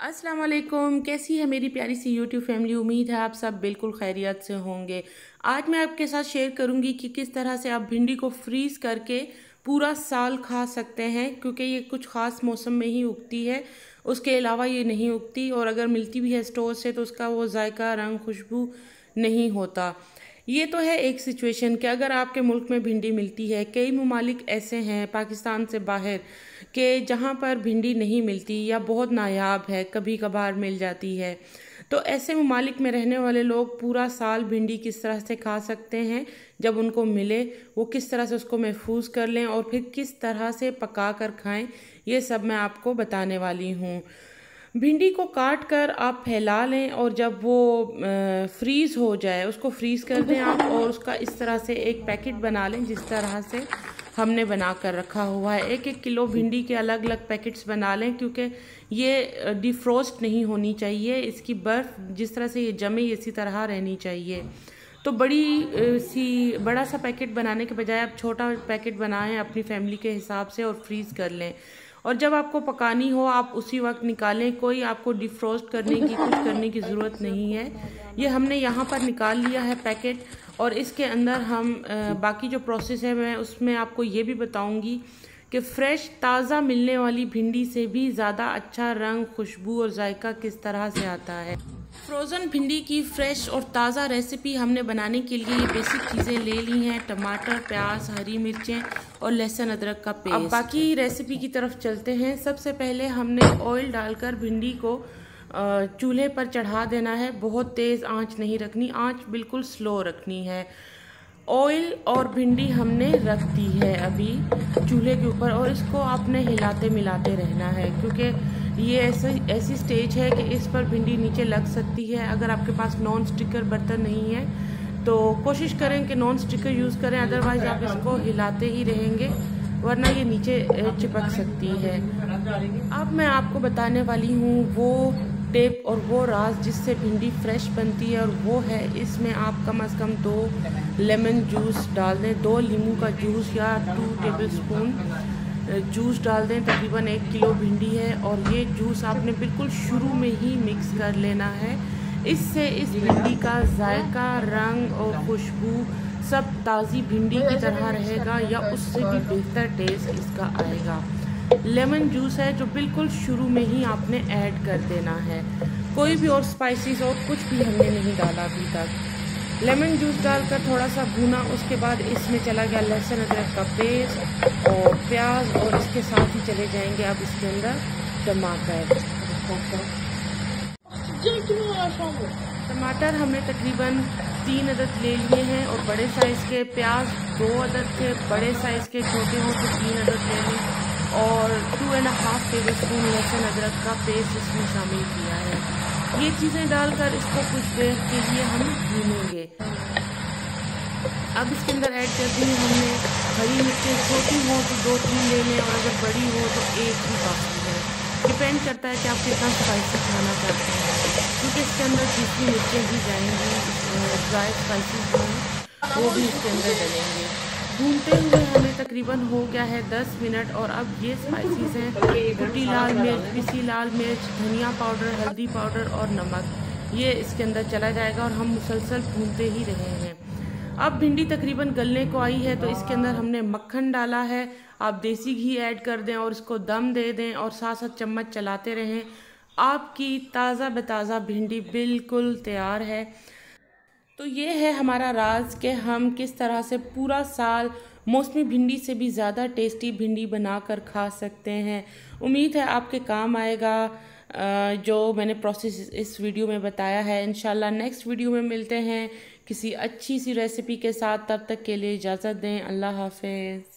अस्सलाम वालेकुम। कैसी है मेरी प्यारी सी यूट्यूब फैमिली। उम्मीद है आप सब बिल्कुल खैरियत से होंगे। आज मैं आपके साथ शेयर करूंगी कि किस तरह से आप भिंडी को फ्रीज़ करके पूरा साल खा सकते हैं, क्योंकि ये कुछ ख़ास मौसम में ही उगती है, उसके अलावा ये नहीं उगती। और अगर मिलती भी है स्टोर से तो उसका वो जायका, रंग, खुशबू नहीं होता। ये तो है एक सिचुएशन कि अगर आपके मुल्क में भिंडी मिलती है। कई ममालिक ऐसे हैं पाकिस्तान से बाहर के जहाँ पर भिंडी नहीं मिलती या बहुत नायाब है, कभी कभार मिल जाती है। तो ऐसे ममालिक में रहने वाले लोग पूरा साल भिंडी किस तरह से खा सकते हैं, जब उनको मिले वो किस तरह से उसको महफूज कर लें और फिर किस तरह से पका कर खाएं, ये सब मैं आपको बताने वाली हूँ। भिंडी को काट कर आप फैला लें और जब वो फ्रीज़ हो जाए उसको फ्रीज़ कर दें आप, और उसका इस तरह से एक पैकेट बना लें जिस तरह से हमने बना कर रखा हुआ है। 1-1 किलो भिंडी के अलग अलग पैकेट्स बना लें, क्योंकि ये डिफ्रोस्ट नहीं होनी चाहिए। इसकी बर्फ़ जिस तरह से ये जमे इसी तरह रहनी चाहिए। तो बड़ा सा पैकेट बनाने के बजाय आप छोटा पैकेट बनाएं अपनी फैमिली के हिसाब से और फ्रीज़ कर लें। और जब आपको पकानी हो आप उसी वक्त निकालें, कोई आपको डिफ्रोस्ट करने की कुछ करने की ज़रूरत नहीं है। ये हमने यहाँ पर निकाल लिया है पैकेट, और इसके अंदर हम बाकी जो प्रोसेस है मैं उसमें आपको ये भी बताऊँगी कि फ़्रेश ताज़ा मिलने वाली भिंडी से भी ज़्यादा अच्छा रंग, खुशबू और जायका किस तरह से आता है। फ्रोज़न भिंडी की फ़्रेश और ताज़ा रेसिपी हमने बनाने के लिए ये बेसिक चीज़ें ले ली हैं: टमाटर, प्याज, हरी मिर्चें और लहसुन अदरक का पेस्ट। अब बाकी रेसिपी की तरफ चलते हैं। सबसे पहले हमने ऑयल डालकर भिंडी को चूल्हे पर चढ़ा देना है। बहुत तेज़ आंच नहीं रखनी, आंच बिल्कुल स्लो रखनी है। ऑयल और भिंडी हमने रख दी है अभी चूल्हे के ऊपर, और इसको आपने हिलाते मिलाते रहना है, क्योंकि ये ऐसी स्टेज है कि इस पर भिंडी नीचे लग सकती है। अगर आपके पास नॉन स्टिकर बर्तन नहीं है तो कोशिश करें कि नॉन स्टिकर यूज़ करें, अदरवाइज़ आप इसको हिलाते ही रहेंगे वरना ये नीचे चिपक सकती है। अब मैं आपको बताने वाली हूँ वो टिप और वो राज जिससे भिंडी फ्रेश बनती है, और वो है इसमें आप कम से कम 2 लेमन जूस डाल दें। 2 नींबू का जूस या 2 टेबलस्पून जूस डाल दें। तकरीबन 1 किलो भिंडी है और ये जूस आपने बिल्कुल शुरू में ही मिक्स कर लेना है। इससे इस भिंडी का जायका, रंग और खुशबू सब ताज़ी भिंडी की तरह रहेगा, या उससे भी बेहतर टेस्ट इसका आएगा। लेमन जूस है जो बिल्कुल शुरू में ही आपने ऐड कर देना है। कोई भी और स्पाइसेस और कुछ भी हमने नहीं डाला अभी तक। लेमन जूस डालकर थोड़ा सा भुना, उसके बाद इसमें चला गया लहसुन अदरक का पेस्ट और प्याज, और इसके साथ ही चले जाएंगे अब इसके अंदर टमाटर हमने तकरीबन 3 अदद ले लिए हैं, और बड़े साइज़ के प्याज 2 अदद थे, बड़े साइज़ के छोटे हों तो 3 अदद ले लें, और 2.5 टेबलस्पून लहसुन अदरक का पेस्ट इसमें शामिल किया है। ये चीज़ें डालकर इसको कुछ देर के लिए हम भूनेंगे। अब इसके अंदर ऐड कर दी हमने हरी मिर्चें। छोटी हो तो 2-3 ले लें, और अगर बड़ी हो तो 1 ही काफ़ी है। डिपेंड करता है कि आप कितना स्पाइसी खाना चाहते हैं, क्योंकि इसके अंदर दूसरी मिर्चें भी जाएंगी, ड्राई स्पाइसेस जो हैं वो भी इसके अंदर डलेंगे। भूनते हुए हमें तकरीबन हो गया है 10 मिनट, और अब ये स्पाइसेस हैं: कुटी लाल मिर्च, पिसी लाल मिर्च, धनिया पाउडर, हल्दी पाउडर और नमक। ये इसके अंदर चला जाएगा और हम मुसलसल भूनते ही रहे हैं। अब भिंडी तकरीबन गलने को आई है तो इसके अंदर हमने मक्खन डाला है। आप देसी घी ऐड कर दें और इसको दम दे दें, और साथ साथ चम्मच चलाते रहें। आपकी ताज़ा बेताज़ा भिंडी बिल्कुल तैयार है। तो ये है हमारा राज कि हम किस तरह से पूरा साल मौसमी भिंडी से भी ज़्यादा टेस्टी भिंडी बनाकर खा सकते हैं। उम्मीद है आपके काम आएगा जो मैंने प्रोसेस इस वीडियो में बताया है। इंशाल्लाह नेक्स्ट वीडियो में मिलते हैं किसी अच्छी सी रेसिपी के साथ। तब तक के लिए इजाज़त दें। अल्लाह हाफ़िज़।